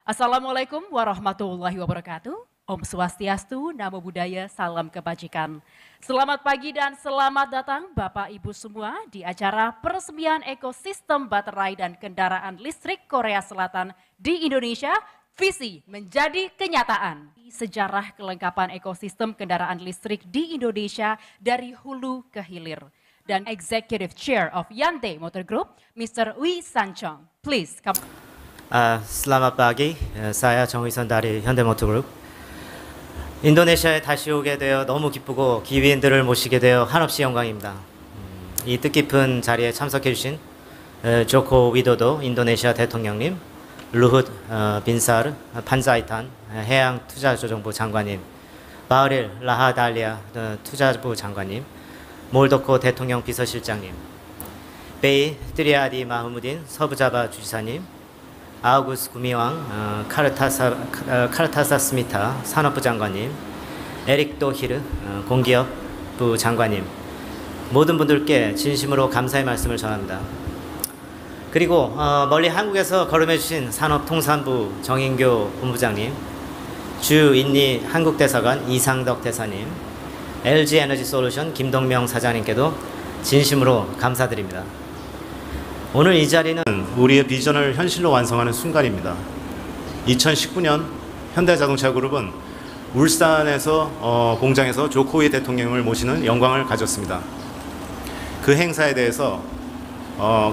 Assalamualaikum warahmatullahi wabarakatuh. Om Swastiastu, Namo Buddhaya, salam kebajikan. Selamat pagi dan selamat datang Bapak Ibu semua di acara peresmian ekosistem baterai dan kendaraan listrik Korea Selatan di Indonesia, visi menjadi kenyataan. Sejarah kelengkapan ekosistem kendaraan listrik di Indonesia dari hulu ke hilir. Dan Executive Chair of Hyundai Motor Group, Mr. Wi San-chong. Please come. Selamat pagi, saya 정의선 dari 현대모터그룹. 인도네시아에 다시 오게 되어 너무 기쁘고 기빈들을 모시게 되어 한없이 영광입니다. 이 뜻깊은 자리에 참석해 주신 조코 위도도 인도네시아 대통령님, 루훗 빈사르 판자이탄 해양투자조정부 장관님, 바흐릴 라하달리아 투자부 장관님, 몰도코 대통령 비서실장님, 베이 트리아디 마흐무딘 서부자바 주지사님, 아우구스 구미왕 카르타사 스미타 산업부 장관님, 에릭도 히르 공기업부 장관님, 모든 분들께 진심으로 감사의 말씀을 전합니다. 그리고 멀리 한국에서 걸음해 주신 산업통상부 정인교 본부장님, 주인리 한국대사관 이상덕 대사님, LG에너지솔루션 김동명 사장님께도 진심으로 감사드립니다. 오늘 이 자리는 우리의 비전을 현실로 완성하는 순간입니다. 2019년 현대자동차그룹은 울산에서 공장에서 조코이 대통령을 모시는 영광을 가졌습니다. 그 행사에 대해서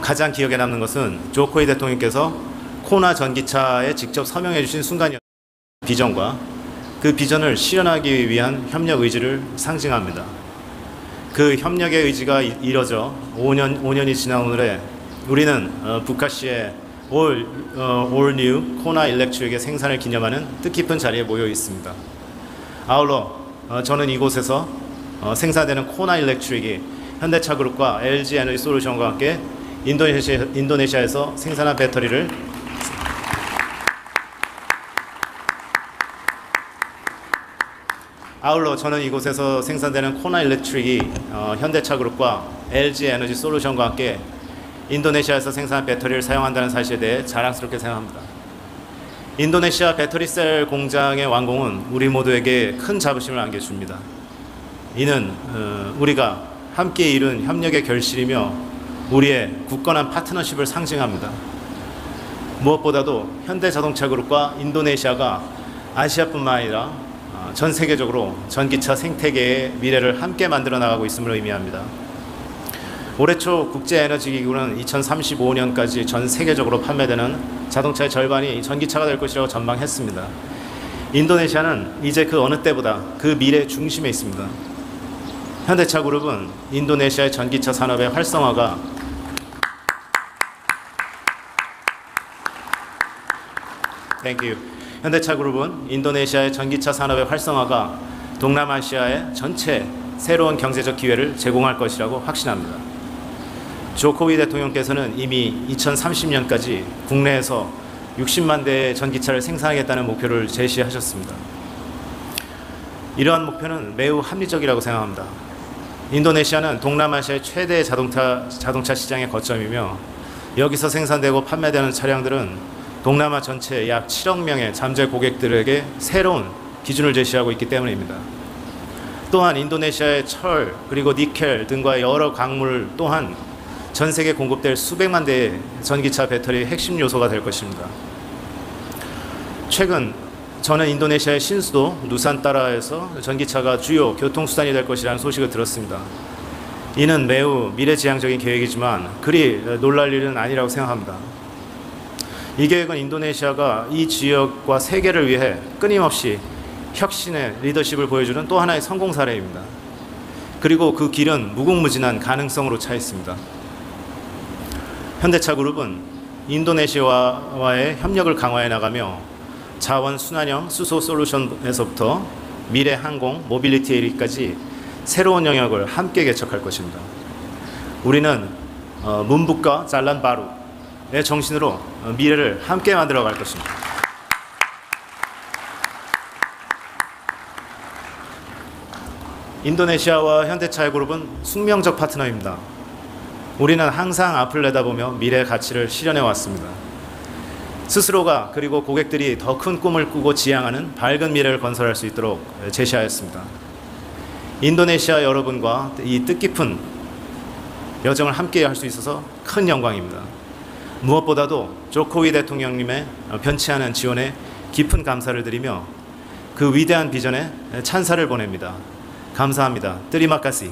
가장 기억에 남는 것은 조코이 대통령께서 코나 전기차에 직접 서명해 주신 순간이었습니다. 비전과 그 비전을 실현하기 위한 협력 의지를 상징합니다. 그 협력의 의지가 이뤄져 5년이 지난 오늘에 우리는 북카시의 All New 코나 일렉트릭의 생산을 기념하는 뜻깊은 자리에 모여 있습니다. 아울러 저는 이곳에서 생산되는 코나 일렉트릭이 현대차그룹과 LG에너지솔루션과 함께 인도네시아에서 생산한 배터리를 아울러 저는 이곳에서 생산되는 코나 일렉트릭이 현대차그룹과 LG에너지솔루션과 함께 인도네시아에서 생산한 배터리를 사용한다는 사실에 대해 자랑스럽게 생각합니다. 인도네시아 배터리셀 공장의 완공은 우리 모두에게 큰 자부심을 안겨줍니다. 이는 우리가 함께 이룬 협력의 결실이며 우리의 굳건한 파트너십을 상징합니다. 무엇보다도 현대자동차그룹과 인도네시아가 아시아뿐만 아니라 전 세계적으로 전기차 생태계의 미래를 함께 만들어 나가고 있음을 의미합니다. 올해 초 국제에너지기구는 2035년까지 전 세계적으로 판매되는 자동차의 절반이 전기차가 될 것이라고 전망했습니다. 인도네시아는 이제 그 어느 때보다 그 미래 중심에 있습니다. 현대차그룹은 인도네시아의 전기차 산업의 활성화가 현대차그룹은 인도네시아의 전기차 산업의 활성화가 동남아시아의 전체 새로운 경제적 기회를 제공할 것이라고 확신합니다. 조코위 대통령께서는 이미 2030년까지 국내에서 60만 대의 전기차를 생산하겠다는 목표를 제시하셨습니다. 이러한 목표는 매우 합리적이라고 생각합니다. 인도네시아는 동남아시아의 최대 자동차 시장의 거점이며 여기서 생산되고 판매되는 차량들은 동남아 전체 약 7억 명의 잠재 고객들에게 새로운 기준을 제시하고 있기 때문입니다. 또한 인도네시아의 철 그리고 니켈 등과 여러 광물 또한 전 세계에 공급될 수백만 대의 전기차 배터리의 핵심 요소가 될 것입니다. 최근 저는 인도네시아의 신수도 누산따라에서 전기차가 주요 교통수단이 될 것이라는 소식을 들었습니다. 이는 매우 미래지향적인 계획이지만 그리 놀랄 일은 아니라고 생각합니다. 이 계획은 인도네시아가 이 지역과 세계를 위해 끊임없이 혁신의 리더십을 보여주는 또 하나의 성공 사례입니다. 그리고 그 길은 무궁무진한 가능성으로 차 있습니다. 현대차그룹은 인도네시아와의 협력을 강화해 나가며 자원 순환형 수소 솔루션에서부터 미래 항공, 모빌리티 에리까지 새로운 영역을 함께 개척할 것입니다. 우리는 문북과 잘란 바루의 정신으로 미래를 함께 만들어 갈 것입니다. 인도네시아와 현대차그룹은 숙명적 파트너입니다. 우리는 항상 앞을 내다보며 미래의 가치를 실현해 왔습니다. 스스로가 그리고 고객들이 더 큰 꿈을 꾸고 지향하는 밝은 미래를 건설할 수 있도록 제시하였습니다. 인도네시아 여러분과 이 뜻깊은 여정을 함께 할 수 있어서 큰 영광입니다. 무엇보다도 조코위 대통령님의 변치 않은 지원에 깊은 감사를 드리며 그 위대한 비전에 찬사를 보냅니다. 감사합니다. Terima kasih.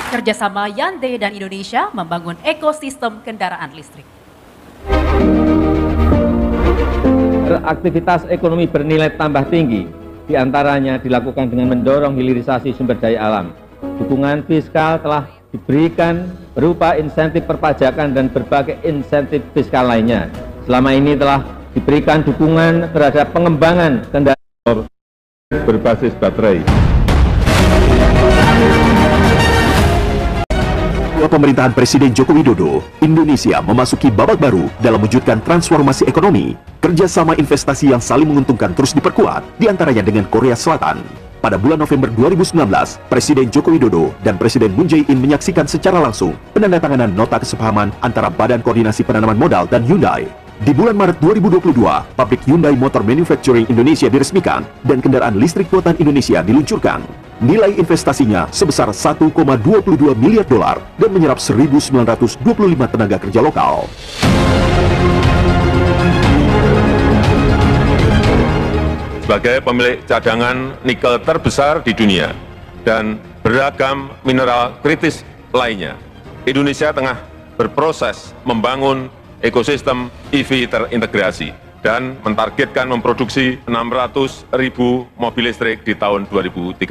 Kerjasama Hyundai dan Indonesia membangun ekosistem kendaraan listrik. Aktivitas ekonomi bernilai tambah tinggi, diantaranya dilakukan dengan mendorong hilirisasi sumber daya alam. Dukungan fiskal telah diberikan berupa insentif perpajakan dan berbagai insentif fiskal lainnya. Selama ini telah diberikan dukungan terhadap pengembangan kendaraan berbasis baterai. Pemerintahan Presiden Joko Widodo, Indonesia memasuki babak baru dalam mewujudkan transformasi ekonomi. Kerjasama investasi yang saling menguntungkan terus diperkuat, diantaranya dengan Korea Selatan. Pada bulan November 2019, Presiden Joko Widodo dan Presiden Moon Jae-in menyaksikan secara langsung penandatanganan nota kesepahaman antara Badan Koordinasi Penanaman Modal dan Hyundai. Di bulan Maret 2022, pabrik Hyundai Motor Manufacturing Indonesia diresmikan dan kendaraan listrik buatan Indonesia diluncurkan. Nilai investasinya sebesar 1,22 miliar dolar dan menyerap 1.925 tenaga kerja lokal. Sebagai pemilik cadangan nikel terbesar di dunia dan beragam mineral kritis lainnya, Indonesia tengah berproses membangun ekosistem EV terintegrasi dan mentargetkan memproduksi 600.000 mobil listrik di tahun 2030.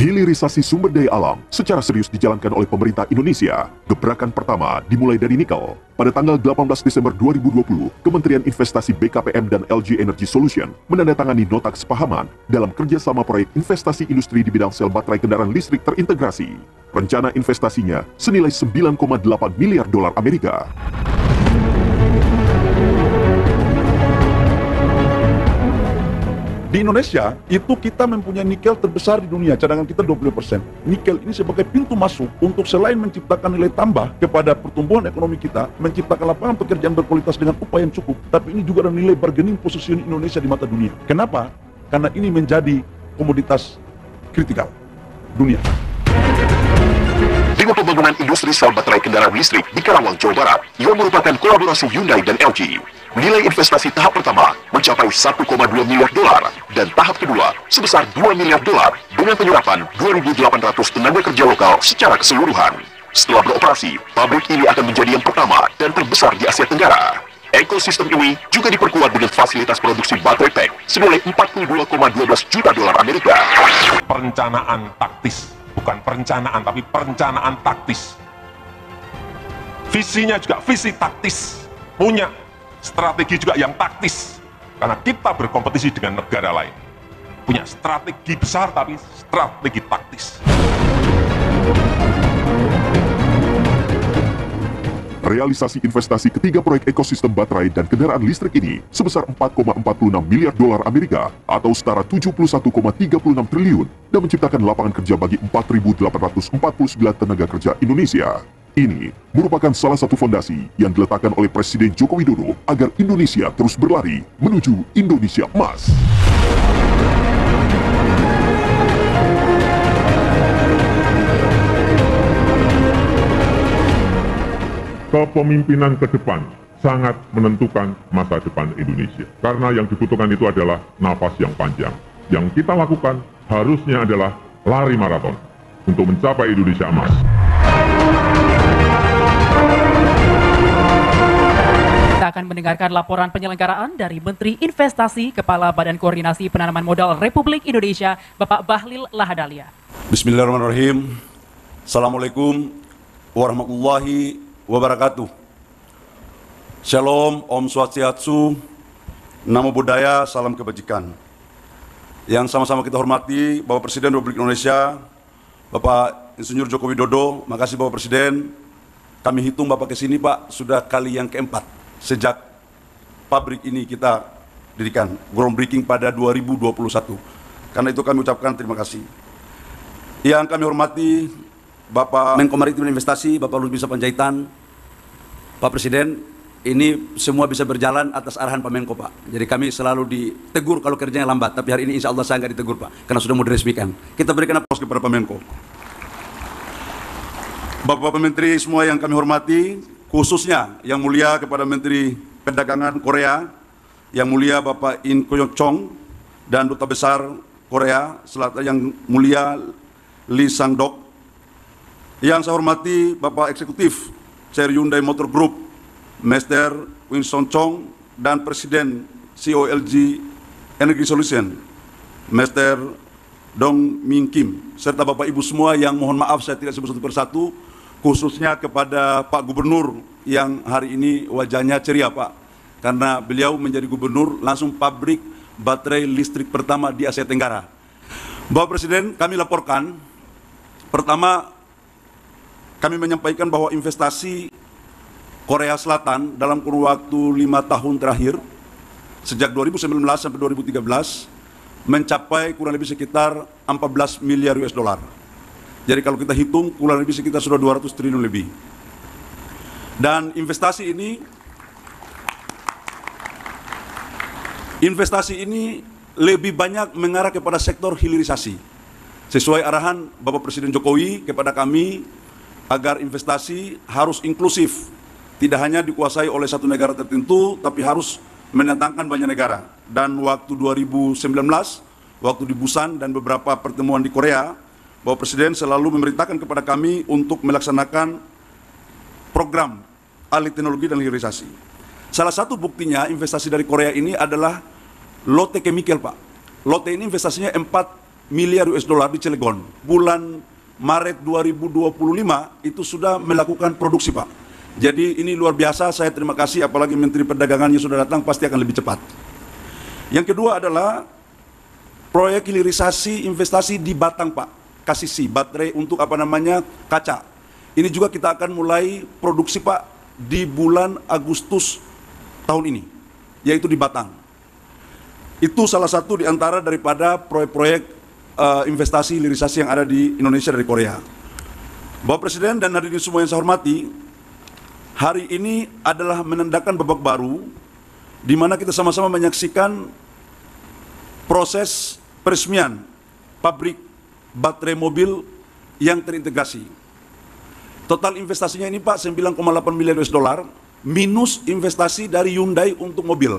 Hilirisasi sumber daya alam secara serius dijalankan oleh pemerintah Indonesia. Gebrakan pertama dimulai dari nikel. Pada tanggal 18 Desember 2020, Kementerian Investasi BKPM dan LG Energy Solution menandatangani nota kesepahaman dalam kerjasama proyek investasi industri di bidang sel baterai kendaraan listrik terintegrasi. Rencana investasinya senilai 9,8 miliar dolar Amerika. Di Indonesia, itu kita mempunyai nikel terbesar di dunia, cadangan kita 20%. Nikel ini sebagai pintu masuk untuk selain menciptakan nilai tambah kepada pertumbuhan ekonomi kita, menciptakan lapangan pekerjaan berkualitas dengan upah yang cukup, tapi ini juga ada nilai bargaining position Indonesia di mata dunia. Kenapa? Karena ini menjadi komoditas kritikal dunia. Dengan pembangunan industri sel baterai kendaraan listrik di Karawang, Jawa Barat, yang merupakan kolaborasi Hyundai dan LG, nilai investasi tahap pertama mencapai 1,2 miliar dolar dan tahap kedua sebesar 2 miliar dolar dengan penyerapan 2.800 tenaga kerja lokal secara keseluruhan. Setelah beroperasi, pabrik ini akan menjadi yang pertama dan terbesar di Asia Tenggara. Ekosistem ini juga diperkuat dengan fasilitas produksi baterai pack senilai 42,12 juta dolar Amerika. Perencanaan taktis, bukan perencanaan tapi perencanaan taktis. Visinya juga visi taktis, punya strategi juga yang taktis, karena kita berkompetisi dengan negara lain, punya strategi besar tapi strategi taktis. Realisasi investasi ketiga proyek ekosistem baterai dan kendaraan listrik ini sebesar 4,46 miliar dolar Amerika atau setara 71,36 triliun dan menciptakan lapangan kerja bagi 4.849 tenaga kerja Indonesia. Ini merupakan salah satu fondasi yang diletakkan oleh Presiden Joko Widodo agar Indonesia terus berlari menuju Indonesia Emas. Kepemimpinan ke depan sangat menentukan masa depan Indonesia. Karena yang dibutuhkan itu adalah napas yang panjang. Yang kita lakukan harusnya adalah lari maraton untuk mencapai Indonesia Emas. Kita akan mendengarkan laporan penyelenggaraan dari Menteri Investasi Kepala Badan Koordinasi Penanaman Modal Republik Indonesia, Bapak Bahlil Lahadalia. Bismillahirrahmanirrahim. Assalamualaikum warahmatullahi wabarakatuh. Shalom, Om Swastiastu, Namo Buddhaya, salam kebajikan. Yang sama-sama kita hormati Bapak Presiden Republik Indonesia, Bapak Insinyur Joko Widodo. Makasih Bapak Presiden. Kami hitung Bapak kesini Pak sudah kali yang keempat sejak pabrik ini kita dirikan, groundbreaking pada 2021. Karena itu kami ucapkan terima kasih. Yang kami hormati Bapak Menko Maritim dan Investasi, Bapak Luhut Binsar Panjaitan, Pak Presiden, ini semua bisa berjalan atas arahan Pak Menko, Pak. Jadi kami selalu ditegur kalau kerjanya lambat, tapi hari ini insya Allah saya nggak ditegur, Pak, karena sudah mau diresmikan. Kita berikan aplaus kepada Pak Menko. Bapak Menteri semua yang kami hormati, khususnya yang mulia kepada Menteri Perdagangan Korea, yang mulia Bapak In Koyong Chong, dan Duta Besar Korea Selatan yang mulia Lee Sang-dok. Yang saya hormati Bapak Eksekutif Chair Hyundai Motor Group, Mr. Winston Chong, dan Presiden COLG Energy Solution, Mr. Dong Min Kim, serta Bapak Ibu semua yang mohon maaf saya tidak sebut satu persatu, khususnya kepada Pak Gubernur yang hari ini wajahnya ceria, Pak, karena beliau menjadi gubernur langsung pabrik baterai listrik pertama di Asia Tenggara. Bapak Presiden, kami laporkan, pertama, kami menyampaikan bahwa investasi Korea Selatan dalam kurun waktu 5 tahun terakhir, sejak 2019 sampai 2013, mencapai kurang lebih sekitar 14 miliar US dollar. Jadi kalau kita hitung, kurang lebih sekitar sudah 200 triliun lebih. Dan investasi ini lebih banyak mengarah kepada sektor hilirisasi. Sesuai arahan Bapak Presiden Jokowi kepada kami, agar investasi harus inklusif, tidak hanya dikuasai oleh satu negara tertentu, tapi harus mendatangkan banyak negara. Dan waktu 2019, waktu di Busan dan beberapa pertemuan di Korea, Bapak Presiden selalu memerintahkan kepada kami untuk melaksanakan program alih teknologi dan hilirisasi. Salah satu buktinya investasi dari Korea ini adalah Lotte Chemical, Pak. Lotte ini investasinya 4 miliar US dollar di Cilegon. Bulan Maret 2025 itu sudah melakukan produksi, Pak. Jadi ini luar biasa, saya terima kasih, apalagi Menteri Perdagangannya sudah datang, pasti akan lebih cepat. Yang kedua adalah proyek hilirisasi investasi di Batang, Pak. KCC, baterai untuk kaca. Ini juga kita akan mulai produksi, Pak, di bulan Agustus tahun ini, yaitu di Batang. Itu salah satu di antara daripada proyek-proyek investasi hilirisasi yang ada di Indonesia dari Korea. Bapak Presiden dan hadirin semua yang saya hormati, hari ini adalah menandakan babak baru di mana kita sama-sama menyaksikan proses peresmian pabrik baterai mobil yang terintegrasi. Total investasinya ini, Pak, 9,8 miliar US dollar minus investasi dari Hyundai untuk mobil.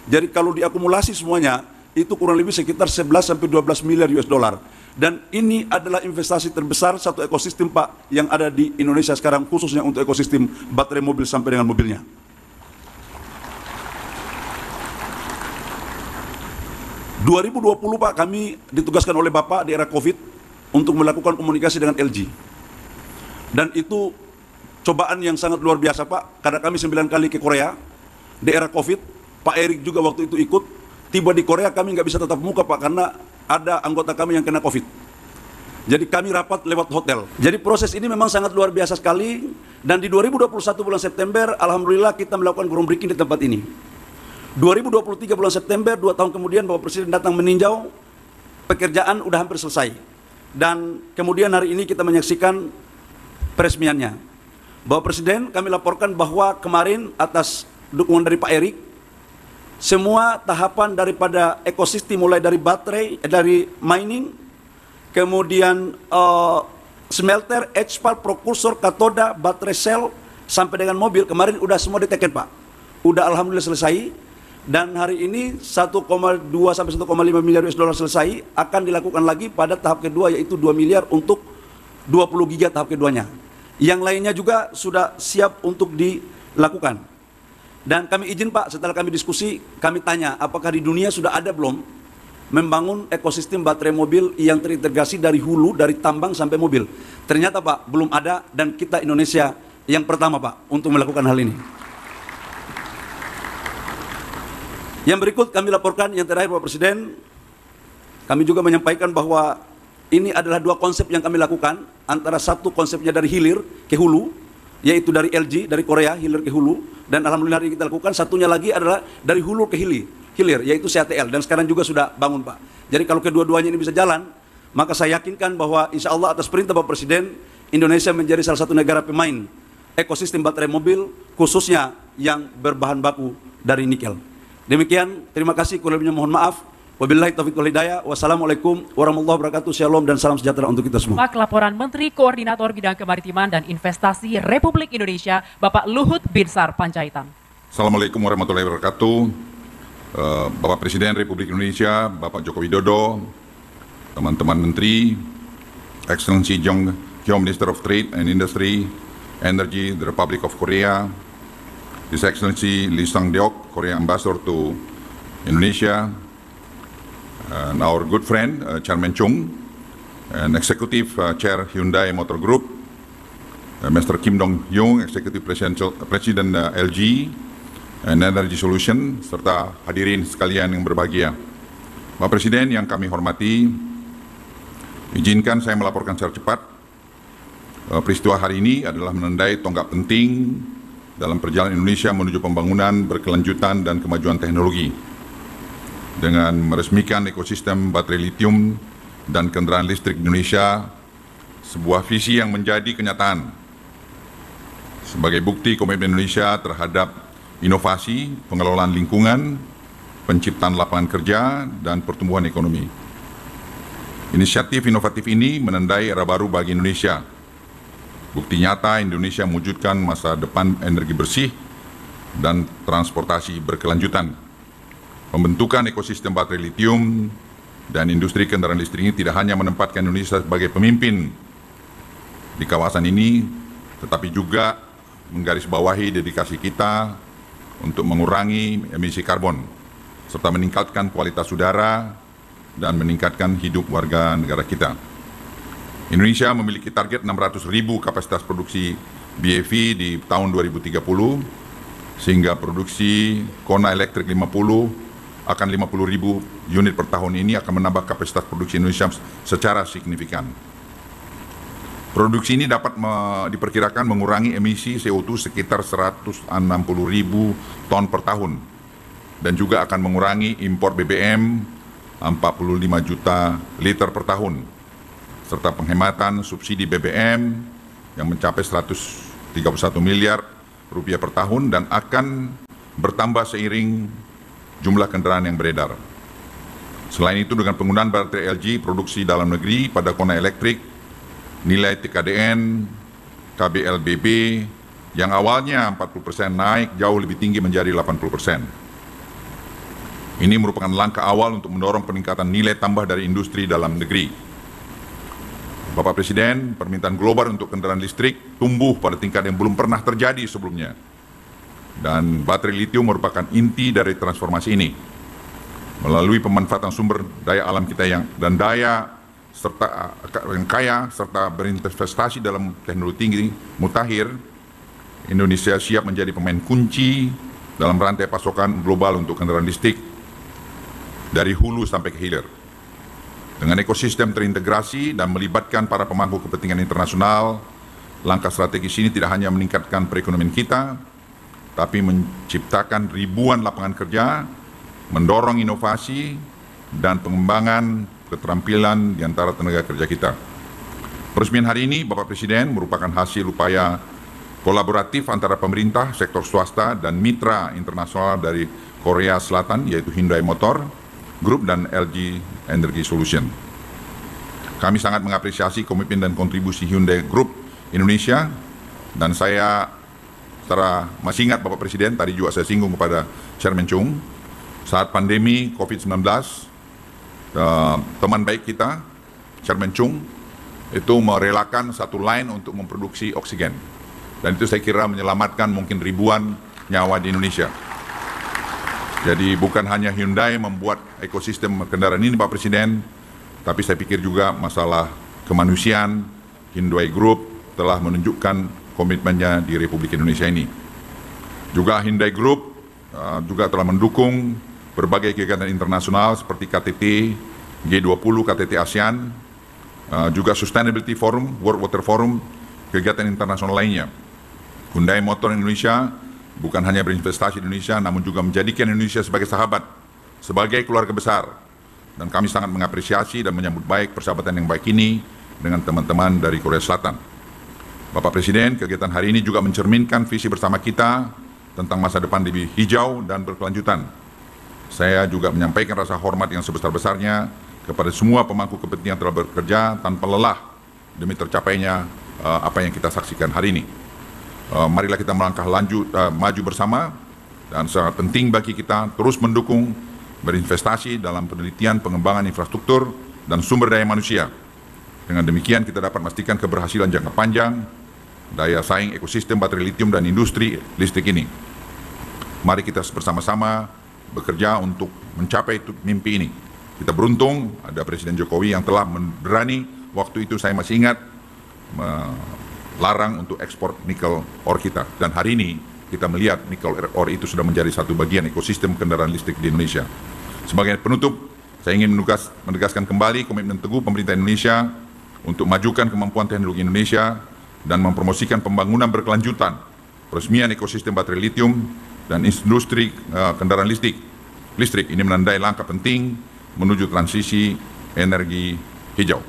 Jadi kalau diakumulasi semuanya itu kurang lebih sekitar 11-12 miliar US dollar. Dan ini adalah investasi terbesar satu ekosistem, Pak, yang ada di Indonesia sekarang, khususnya untuk ekosistem baterai mobil sampai dengan mobilnya. ...2020, Pak, kami ditugaskan oleh Bapak di era COVID untuk melakukan komunikasi dengan LG. Dan itu cobaan yang sangat luar biasa, Pak, karena kami 9 kali ke Korea di era COVID. Pak Erik juga waktu itu ikut. Tiba di Korea kami nggak bisa tatap muka, Pak, karena ada anggota kami yang kena COVID. Jadi kami rapat lewat hotel. Jadi proses ini memang sangat luar biasa sekali. Dan di 2021 bulan September, alhamdulillah kita melakukan groundbreaking di tempat ini. 2023 bulan September, 2 tahun kemudian Bapak Presiden datang meninjau, pekerjaan udah hampir selesai. Dan kemudian hari ini kita menyaksikan peresmiannya. Bapak Presiden, kami laporkan bahwa kemarin atas dukungan dari Pak Erik, semua tahapan daripada ekosistem mulai dari baterai, dari mining, kemudian smelter, HPAL, prokursor, katoda, baterai sel, sampai dengan mobil, kemarin udah semua diteken, Pak. Udah alhamdulillah selesai, dan hari ini 1,2 sampai 1,5 miliar US dollar selesai, akan dilakukan lagi pada tahap kedua, yaitu 2 miliar untuk 20 giga tahap keduanya. Yang lainnya juga sudah siap untuk dilakukan. Dan kami izin, Pak, setelah kami diskusi, kami tanya, apakah di dunia sudah ada belum membangun ekosistem baterai mobil yang terintegrasi dari hulu, dari tambang sampai mobil. Ternyata, Pak, belum ada, dan kita Indonesia yang pertama, Pak, untuk melakukan hal ini. Yang berikut kami laporkan, yang terakhir, Pak Presiden, kami juga menyampaikan bahwa ini adalah 2 konsep yang kami lakukan, antara satu konsepnya dari hilir ke hulu, yaitu dari LG, dari Korea, hilir ke hulu, dan alhamdulillah hari ini kita lakukan. Satunya lagi adalah dari hulu ke hilir, yaitu CATL, dan sekarang juga sudah bangun, Pak. Jadi kalau kedua-duanya ini bisa jalan, maka saya yakinkan bahwa insya Allah atas perintah Bapak Presiden, Indonesia menjadi salah satu negara pemain ekosistem baterai mobil, khususnya yang berbahan baku dari nikel. Demikian, terima kasih, kurang lebihnya mohon maaf. Wabillahi taufiq wal hidayah. Wassalamualaikum warahmatullahi wabarakatuh. Shalom dan salam sejahtera untuk kita semua. Pak, laporan Menteri Koordinator Bidang Kemaritiman dan Investasi Republik Indonesia, Bapak Luhut Binsar Panjaitan. Assalamualaikum warahmatullahi wabarakatuh. Bapak Presiden Republik Indonesia, Bapak Joko Widodo, teman-teman Menteri, Excellency Jong Kyo, Minister of Trade and Industry, Energy, the Republic of Korea, His Excellency Lee Sang-deok, Korea Ambassador to Indonesia, and our good friend, Chairman Chung, and Executive Chair Hyundai Motor Group, Mr. Kim Dong-hyung, Executive President LG, and Energy Solution, serta hadirin sekalian yang berbahagia. Bapak Presiden yang kami hormati, izinkan saya melaporkan secara cepat. Peristiwa hari ini adalah menandai tonggak penting dalam perjalanan Indonesia menuju pembangunan berkelanjutan dan kemajuan teknologi. Dengan meresmikan ekosistem baterai litium dan kendaraan listrik Indonesia, sebuah visi yang menjadi kenyataan sebagai bukti komitmen Indonesia terhadap inovasi, pengelolaan lingkungan, penciptaan lapangan kerja, dan pertumbuhan ekonomi. Inisiatif inovatif ini menandai era baru bagi Indonesia. Bukti nyata Indonesia mewujudkan masa depan energi bersih dan transportasi berkelanjutan. Pembentukan ekosistem baterai litium dan industri kendaraan listrik ini tidak hanya menempatkan Indonesia sebagai pemimpin di kawasan ini, tetapi juga menggarisbawahi dedikasi kita untuk mengurangi emisi karbon, serta meningkatkan kualitas udara dan meningkatkan hidup warga negara kita. Indonesia memiliki target 600.000 kapasitas produksi BEV di tahun 2030, sehingga produksi Kona Elektrik 50 akan 50.000 unit per tahun ini akan menambah kapasitas produksi Indonesia secara signifikan. Produksi ini dapat diperkirakan mengurangi emisi CO2 sekitar 160.000 ton per tahun dan juga akan mengurangi impor BBM 45 juta liter per tahun serta penghematan subsidi BBM yang mencapai 131 miliar rupiah per tahun dan akan bertambah seiring jumlah kendaraan yang beredar. Selain itu, dengan penggunaan baterai LG produksi dalam negeri pada Kona Elektrik, nilai TKDN KBLBB yang awalnya 40% naik jauh lebih tinggi menjadi 80%. Ini merupakan langkah awal untuk mendorong peningkatan nilai tambah dari industri dalam negeri. Bapak Presiden, permintaan global untuk kendaraan listrik tumbuh pada tingkat yang belum pernah terjadi sebelumnya. Dan baterai litium merupakan inti dari transformasi ini. Melalui pemanfaatan sumber daya alam kita dan daya serta yang kaya serta berinvestasi dalam teknologi tinggi mutakhir, Indonesia siap menjadi pemain kunci dalam rantai pasokan global untuk kendaraan listrik dari hulu sampai ke hilir. Dengan ekosistem terintegrasi dan melibatkan para pemangku kepentingan internasional, langkah strategis ini tidak hanya meningkatkan perekonomian kita, tapi menciptakan ribuan lapangan kerja, mendorong inovasi dan pengembangan keterampilan di antara tenaga kerja kita. Peresmian hari ini, Bapak Presiden, merupakan hasil upaya kolaboratif antara pemerintah, sektor swasta, dan mitra internasional dari Korea Selatan, yaitu Hyundai Motor Group dan LG Energy Solution. Kami sangat mengapresiasi komitmen dan kontribusi Hyundai Group Indonesia, dan saya masih ingat Bapak Presiden, tadi juga saya singgung kepada Chairman Chung, saat pandemi COVID-19, teman baik kita, Chairman Chung, itu merelakan satu line untuk memproduksi oksigen. Dan itu saya kira menyelamatkan mungkin ribuan nyawa di Indonesia. Jadi bukan hanya Hyundai membuat ekosistem kendaraan ini, Pak Presiden, tapi saya pikir juga masalah kemanusiaan, Hyundai Group telah menunjukkan komitmennya di Republik Indonesia ini. Juga Hyundai Group juga telah mendukung berbagai kegiatan internasional seperti KTT G20, KTT ASEAN, juga Sustainability Forum, World Water Forum, kegiatan internasional lainnya. Hyundai Motor Indonesia bukan hanya berinvestasi di Indonesia, namun juga menjadikan Indonesia sebagai sahabat, sebagai keluarga besar, dan kami sangat mengapresiasi dan menyambut baik persahabatan yang baik ini dengan teman-teman dari Korea Selatan. Bapak Presiden, kegiatan hari ini juga mencerminkan visi bersama kita tentang masa depan lebih hijau dan berkelanjutan. Saya juga menyampaikan rasa hormat yang sebesar-besarnya kepada semua pemangku kepentingan telah bekerja tanpa lelah demi tercapainya apa yang kita saksikan hari ini. Marilah kita melangkah maju bersama, dan sangat penting bagi kita terus mendukung berinvestasi dalam penelitian pengembangan infrastruktur dan sumber daya manusia. Dengan demikian kita dapat memastikan keberhasilan jangka panjang daya saing ekosistem baterai litium dan industri listrik ini. Mari kita bersama-sama bekerja untuk mencapai mimpi ini. Kita beruntung ada Presiden Jokowi yang telah berani, waktu itu saya masih ingat, melarang untuk ekspor nikel ore kita. Dan hari ini kita melihat nikel ore itu sudah menjadi satu bagian ekosistem kendaraan listrik di Indonesia. Sebagai penutup, saya ingin menegaskan kembali komitmen teguh pemerintah Indonesia untuk majukan kemampuan teknologi Indonesia dan mempromosikan pembangunan berkelanjutan, peresmian ekosistem baterai litium dan industri kendaraan listrik ini menandai langkah penting menuju transisi energi hijau.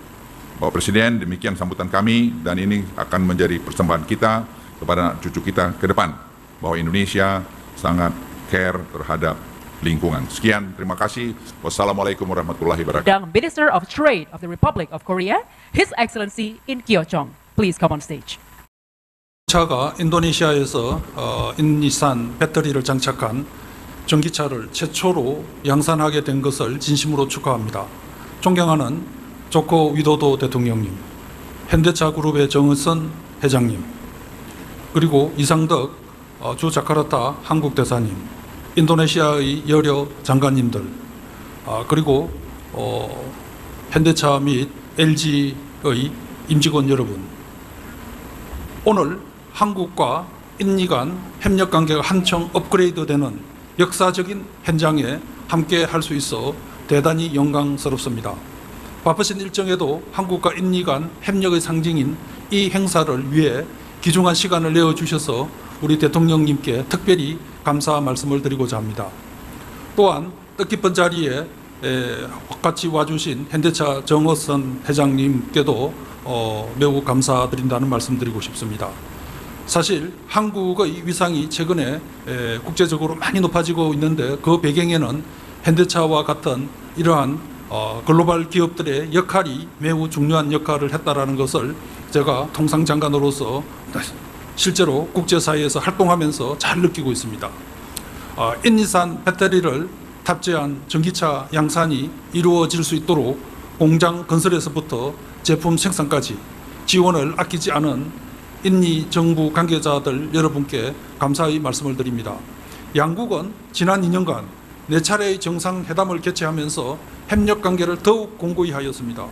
Bapak Presiden, demikian sambutan kami, dan ini akan menjadi persembahan kita kepada cucu kita ke depan, bahwa Indonesia sangat care terhadap lingkungan. Sekian, terima kasih. Wassalamualaikum warahmatullahi wabarakatuh. Dan Minister of Trade of the Republic of Korea, His Excellency In Kyo-jong. Please come on stage. 차가 인도네시아에서 인니산 배터리를 장착한 전기차를 최초로 양산하게 된 것을 진심으로 축하합니다. 존경하는 조코 위도도 대통령님, 현대차 그룹의 정의선 회장님, 그리고 이상덕 주 자카르타 한국 대사님, 인도네시아의 여러 장관님들, 그리고 현대차 및 LG의 임직원 여러분, 오늘 한국과 인니 간 협력 관계가 한층 업그레이드되는 역사적인 현장에 함께 할 수 있어 대단히 영광스럽습니다. 바쁘신 일정에도 한국과 인니 간 협력의 상징인 이 행사를 위해 귀중한 시간을 내어주셔서 우리 대통령님께 특별히 감사 말씀을 드리고자 합니다. 또한 뜻깊은 자리에 같이 와주신 현대차 정의선 회장님께도 매우 감사드린다는 말씀 드리고 싶습니다. 사실 한국의 위상이 최근에 국제적으로 많이 높아지고 있는데 그 배경에는 현대차와 같은 이러한 글로벌 기업들의 역할이 매우 중요한 역할을 했다라는 것을 제가 통상장관으로서 실제로 국제사회에서 활동하면서 잘 느끼고 있습니다. 인니산 배터리를 탑재한 전기차 양산이 이루어질 수 있도록 공장 건설에서부터 제품 생산까지 지원을 아끼지 않은 인니 정부 관계자들 여러분께 감사의 말씀을 드립니다. 양국은 지난 2년간 4차례의 정상회담을 개최하면서 협력 관계를 더욱 공고히 하였습니다.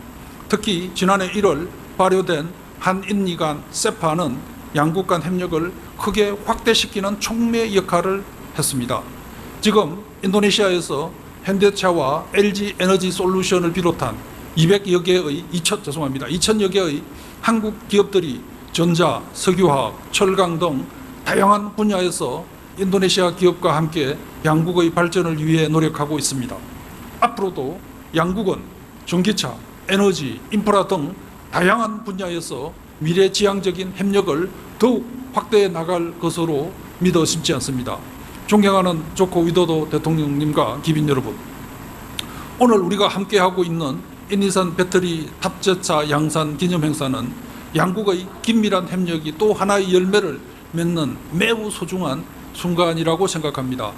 특히 지난해 1월 발효된 한인니 간 세파는 양국 간 협력을 크게 확대시키는 촉매 역할을 했습니다. 지금 인도네시아에서 현대차와 LG 에너지 솔루션을 비롯한 200여 개의 2,000여 개의 한국 기업들이 전자, 석유화학, 철강 등 다양한 분야에서 인도네시아 기업과 함께 양국의 발전을 위해 노력하고 있습니다. 앞으로도 양국은 전기차, 에너지, 인프라 등 다양한 분야에서 미래지향적인 협력을 더욱 확대해 나갈 것으로 믿어 심지 않습니다. 존경하는 조코 위도도 대통령님과 기빈 여러분, 오늘 우리가 함께하고 있는 인니산 배터리 탑재차 양산 기념행사는 양국의 긴밀한 협력이 또 하나의 열매를 맺는 매우 소중한 순간이라고 생각합니다.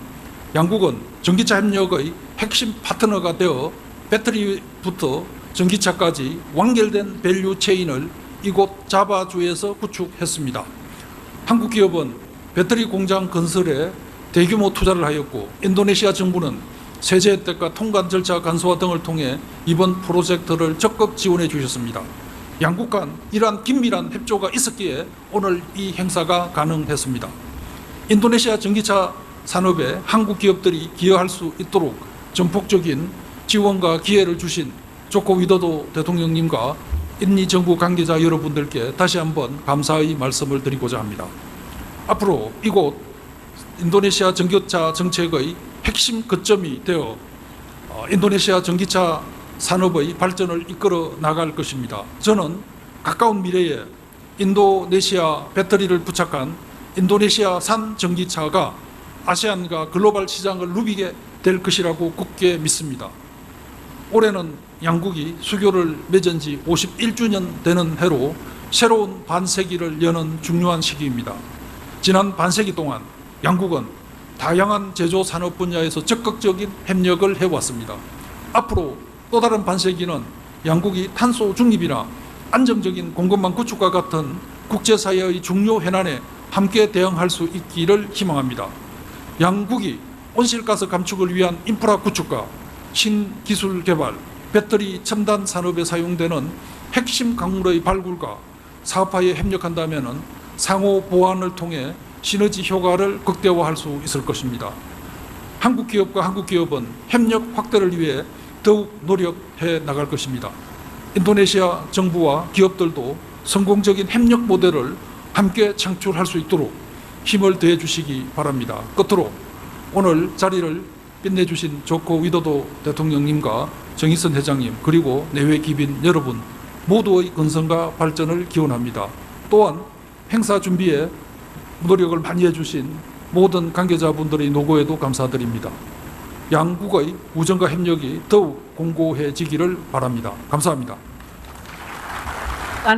양국은 전기차 협력의 핵심 파트너가 되어 배터리부터 전기차까지 완결된 밸류 체인을 이곳 자바주에서 구축했습니다. 한국 기업은 배터리 공장 건설에 대규모 투자를 하였고, 인도네시아 정부는 세제 혜택과 통관 절차 간소화 등을 통해 이번 프로젝트를 적극 지원해 주셨습니다. 양국 간 이러한 긴밀한 협조가 있었기에 오늘 이 행사가 가능했습니다. 인도네시아 전기차 산업에 한국 기업들이 기여할 수 있도록 전폭적인 지원과 기회를 주신 조코 위도도 대통령님과 인니 정부 관계자 여러분들께 다시 한번 감사의 말씀을 드리고자 합니다. 앞으로 이곳 인도네시아 전기차 정책의 핵심 거점이 되어 인도네시아 전기차 산업의 발전을 이끌어 나갈 것입니다. 저는 가까운 미래에 인도네시아 배터리를 부착한 인도네시아산 전기차가 아세안과 글로벌 시장을 누비게 될 것이라고 굳게 믿습니다. 올해는 양국이 수교를 맺은 지 51주년 되는 해로 새로운 반세기를 여는 중요한 시기입니다. 지난 반세기 동안 양국은 다양한 제조 산업 분야에서 적극적인 협력을 해왔습니다. 앞으로 또 다른 반세기는 양국이 탄소 중립이나 안정적인 공급망 구축과 같은 국제사회의 중요 현안에 함께 대응할 수 있기를 희망합니다. 양국이 온실가스 감축을 위한 인프라 구축과 신기술 개발, 배터리 첨단 산업에 사용되는 핵심 강물의 발굴과 사업화에 협력한다면 상호 보완을 통해 시너지 효과를 극대화할 수 있을 것입니다. 한국 기업과 한국 기업은 협력 확대를 위해 더욱 노력해 나갈 것입니다. 인도네시아 정부와 기업들도 성공적인 협력 모델을 함께 창출할 수 있도록 힘을 더해 주시기 바랍니다. 끝으로 오늘 자리를 빛내주신 조코 위도도 대통령님과 정의선 회장님 그리고 내외 기빈 여러분 모두의 건강과 발전을 기원합니다. 또한 행사 준비에 노력을 많이 해주신 모든 관계자분들의 노고에도 감사드립니다. 양국의 우정과 협력이 더욱 공고해지기를 바랍니다. 감사합니다.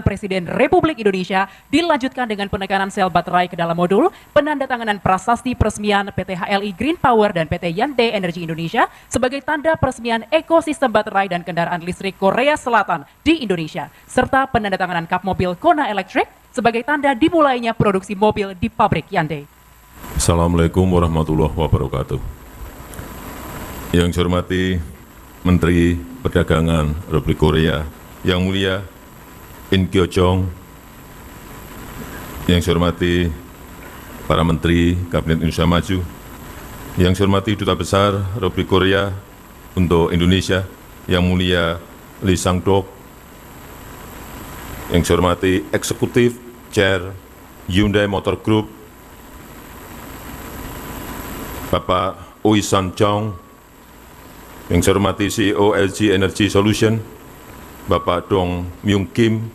Presiden Republik Indonesia dilanjutkan dengan penekanan sel baterai ke dalam modul, penandatanganan prasasti peresmian PT HLI Green Power dan PT Hyundai Energy Indonesia sebagai tanda peresmian ekosistem baterai dan kendaraan listrik Korea Selatan di Indonesia, serta penandatanganan kap mobil Kona Electric sebagai tanda dimulainya produksi mobil di pabrik Hyundai. Assalamualaikum warahmatullahi wabarakatuh. Yang saya hormati Menteri Perdagangan Republik Korea, Yang Mulia In Kyo-jong, yang saya hormati para Menteri Kabinet Indonesia Maju, yang saya hormati Duta Besar Republik Korea untuk Indonesia, Yang Mulia Lee Sang-dok, yang saya hormati Eksekutif Chair Hyundai Motor Group, Bapak Oi Sun-jong, yang saya hormati CEO LG Energy Solution, Bapak Dong Myung Kim,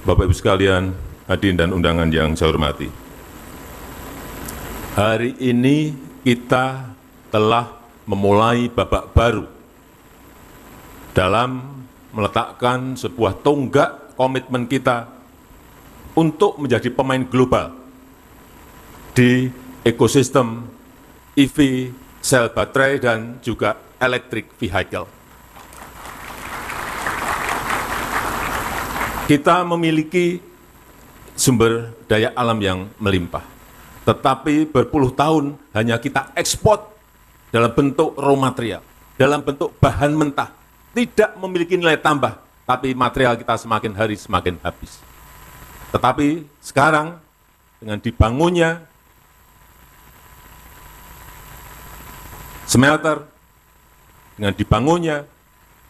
Bapak Ibu sekalian, hadirin dan undangan yang saya hormati. Hari ini kita telah memulai babak baru dalam meletakkan sebuah tonggak komitmen kita untuk menjadi pemain global di ekosistem EV, sel baterai, dan juga electric vehicle. Kita memiliki sumber daya alam yang melimpah, tetapi berpuluh tahun hanya kita ekspor dalam bentuk raw material, dalam bentuk bahan mentah, tidak memiliki nilai tambah, tapi material kita semakin hari semakin habis. Tetapi sekarang dengan dibangunnya smelter, dengan dibangunnya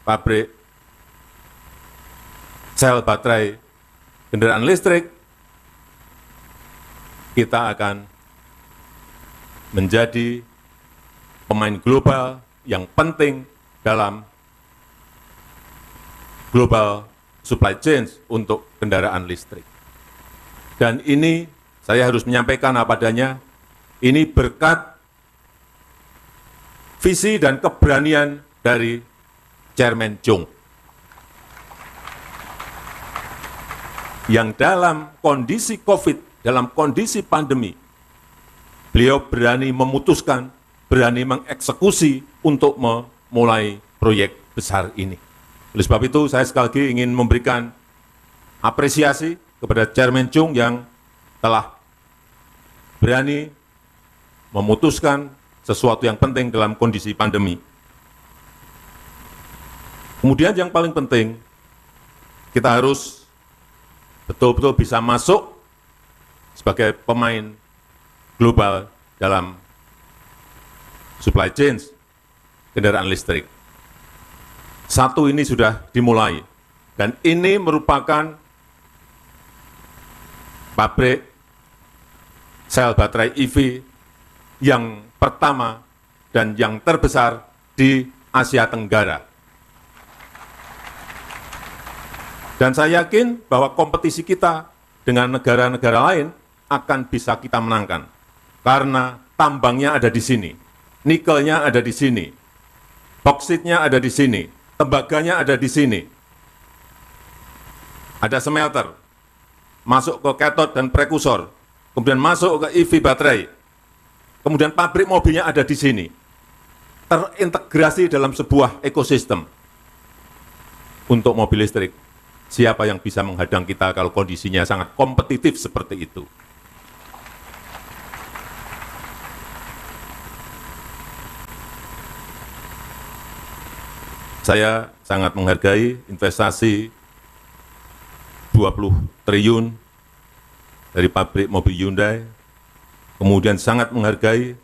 pabrik sel baterai kendaraan listrik, kita akan menjadi pemain global yang penting dalam global supply chain untuk kendaraan listrik. Dan ini saya harus menyampaikan apa adanya, ini berkat visi dan keberanian dari Chairman Chung, yang dalam kondisi COVID, dalam kondisi pandemi, beliau berani memutuskan, berani mengeksekusi untuk memulai proyek besar ini. Oleh sebab itu, saya sekali lagi ingin memberikan apresiasi kepada Chairman Chung yang telah berani memutuskan sesuatu yang penting dalam kondisi pandemi. Kemudian yang paling penting, kita harus betul-betul bisa masuk sebagai pemain global dalam supply chain kendaraan listrik. Satu ini sudah dimulai, dan ini merupakan pabrik sel baterai EV yang pertama dan yang terbesar di Asia Tenggara. Dan saya yakin bahwa kompetisi kita dengan negara-negara lain akan bisa kita menangkan. Karena tambangnya ada di sini, nikelnya ada di sini, boksitnya ada di sini, tembaganya ada di sini. Ada smelter, masuk ke cathode dan prekursor, kemudian masuk ke EV baterai, kemudian pabrik mobilnya ada di sini. Terintegrasi dalam sebuah ekosistem. Untuk mobil listrik, siapa yang bisa menghadang kita kalau kondisinya sangat kompetitif seperti itu? Saya sangat menghargai investasi 20 triliun dari pabrik mobil Hyundai, kemudian sangat menghargai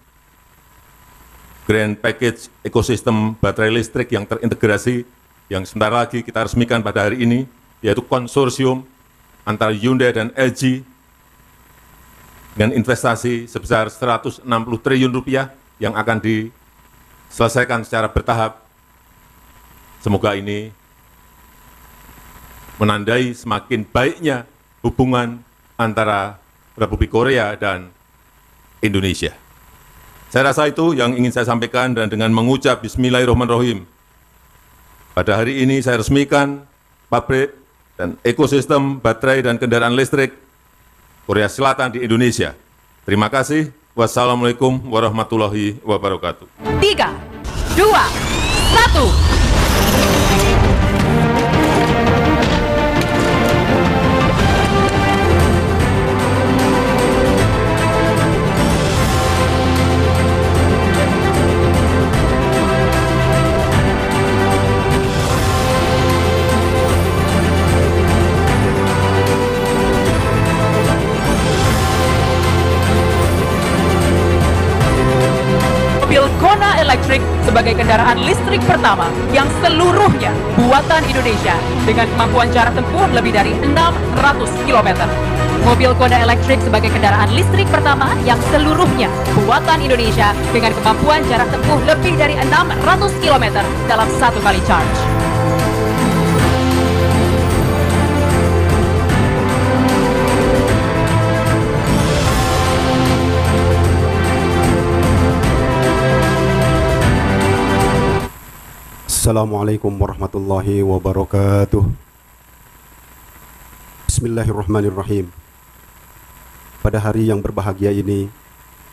grand package ekosistem baterai listrik yang terintegrasi, yang sebentar lagi kita resmikan pada hari ini, yaitu konsorsium antara Hyundai dan LG, dengan investasi sebesar 160 triliun rupiah yang akan diselesaikan secara bertahap. Semoga ini menandai semakin baiknya hubungan antara Republik Korea dan Indonesia. Saya rasa itu yang ingin saya sampaikan, dan dengan mengucap Bismillahirrahmanirrahim, pada hari ini saya resmikan pabrik dan ekosistem baterai dan kendaraan listrik Korea Selatan di Indonesia. Terima kasih. Wassalamualaikum warahmatullahi wabarakatuh. 3, 2, 1. Mobil Kona Electric sebagai kendaraan listrik pertama yang seluruhnya buatan Indonesia dengan kemampuan jarak tempuh lebih dari 600 km. Mobil Kona Electric sebagai kendaraan listrik pertama yang seluruhnya buatan Indonesia dengan kemampuan jarak tempuh lebih dari 600 km dalam satu kali charge. Assalamualaikum warahmatullahi wabarakatuh. Bismillahirrahmanirrahim. Pada hari yang berbahagia ini,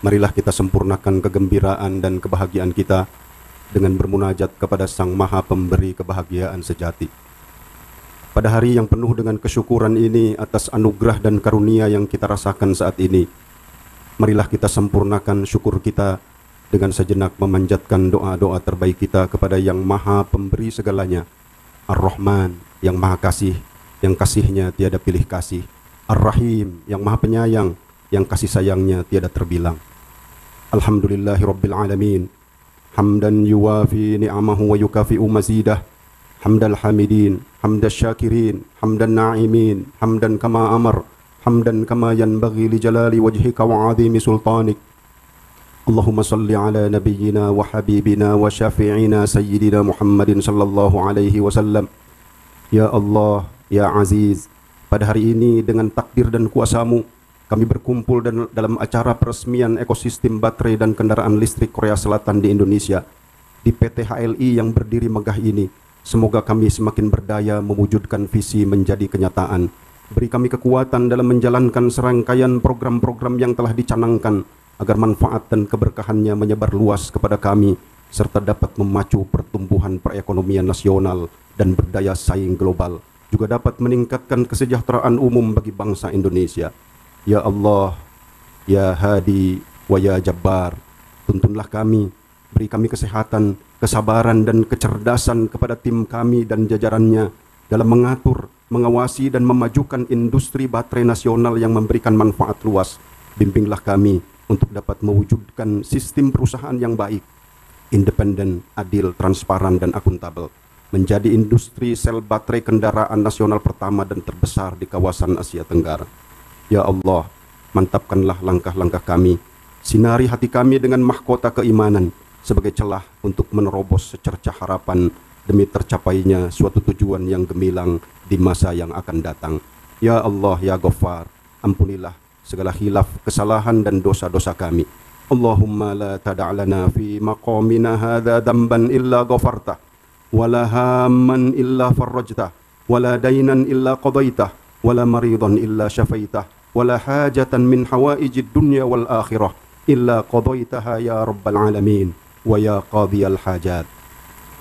marilah kita sempurnakan kegembiraan dan kebahagiaan kita dengan bermunajat kepada Sang Maha Pemberi kebahagiaan sejati. Pada hari yang penuh dengan kesyukuran ini atas anugerah dan karunia yang kita rasakan saat ini, marilah kita sempurnakan syukur kita dengan sejenak memanjatkan doa-doa terbaik kita kepada Yang Maha Pemberi segalanya, Ar-Rahman, yang Maha Kasih, yang kasihnya tiada pilih kasih, Ar-Rahim, yang Maha Penyayang, yang kasih sayangnya tiada terbilang. Alhamdulillahi Rabbil Alamin, hamdan yuwafi ni'amahu wa yukafi'u mazidah, hamdal hamidin, hamdal syakirin, hamdan na'imin, hamdan kama amar, hamdan kama yanbaghi li jalali wajhika wa azimi sultanik. Allahumma salli ala nabiyyina wa habibina wa syafi'ina sayyidina Muhammadin sallallahu alaihi wasallam. Ya Allah, Ya Aziz, pada hari ini dengan takdir dan kuasa-Mu, kami berkumpul dalam acara peresmian ekosistem baterai dan kendaraan listrik Korea Selatan di Indonesia, di PT HLI yang berdiri megah ini. Semoga kami semakin berdaya mewujudkan visi menjadi kenyataan. Beri kami kekuatan dalam menjalankan serangkaian program-program yang telah dicanangkan, agar manfaat dan keberkahannya menyebar luas kepada kami, serta dapat memacu pertumbuhan perekonomian nasional dan berdaya saing global, juga dapat meningkatkan kesejahteraan umum bagi bangsa Indonesia. Ya Allah, Ya Hadi, wa Ya Jabbar, tuntunlah kami, beri kami kesehatan, kesabaran dan kecerdasan kepada tim kami dan jajarannya dalam mengatur, mengawasi dan memajukan industri baterai nasional yang memberikan manfaat luas. Bimbinglah kami untuk dapat mewujudkan sistem perusahaan yang baik, independen, adil, transparan, dan akuntabel, menjadi industri sel baterai kendaraan nasional pertama dan terbesar di kawasan Asia Tenggara. Ya Allah, mantapkanlah langkah-langkah kami, sinari hati kami dengan mahkota keimanan, sebagai celah untuk menerobos secercah harapan demi tercapainya suatu tujuan yang gemilang di masa yang akan datang. Ya Allah, ya Ghaffar, ampunilah segala khilaf, kesalahan dan dosa-dosa kami. Allahumma la tada'lana fi maqamina hadha damban illa ghafartah, wala hamman illa farrajtah, wala dainan illa qadaitah, wala maridan illa syafaitah, wala hajatan min hawaijid dunya wal akhirah illa qadaitaha ya rabbal alamin wa ya qadiyal hajat.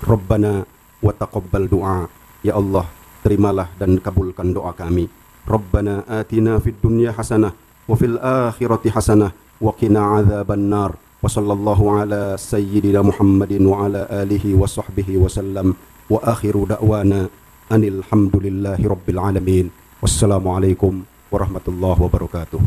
Rabbana wa taqabbal du'a. Ya Allah, terimalah dan kabulkan doa kami. Rabbana atina fid dunya hasanah wa fil akhirati hasanah wa qina adzaban nar. Wa sallallahu ala sayyidina Muhammadin wa ala alihi wa sahbihi wa sallam. Wa akhiru da'wana anil hamdulillahi rabbil alamin. Wassalamualaikum warahmatullahi wabarakatuh.